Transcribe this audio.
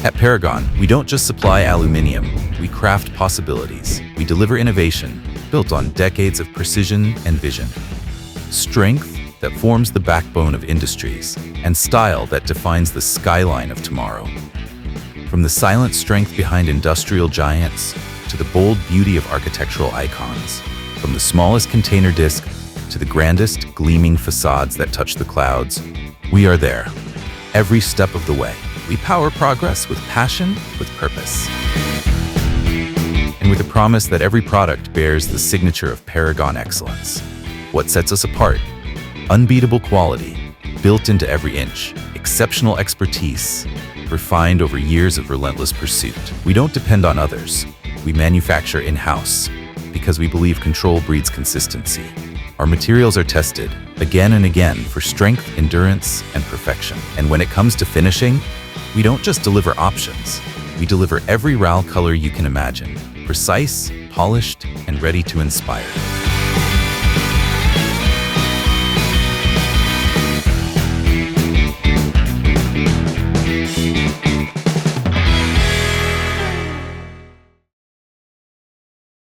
At Paragon, we don't just supply aluminium, we craft possibilities. We deliver innovation built on decades of precision and vision. Strength that forms the backbone of industries, and style that defines the skyline of tomorrow. From the silent strength behind industrial giants to the bold beauty of architectural icons, from the smallest container disc to the grandest gleaming facades that touch the clouds, we are there, every step of the way. We power progress with passion, with purpose. And with a promise that every product bears the signature of Paragon excellence. What sets us apart? Unbeatable quality, built into every inch, exceptional expertise, refined over years of relentless pursuit. We don't depend on others. We manufacture in-house because we believe control breeds consistency. Our materials are tested again and again for strength, endurance, and perfection. And when it comes to finishing, we don't just deliver options. We deliver every RAL color you can imagine, precise, polished, and ready to inspire.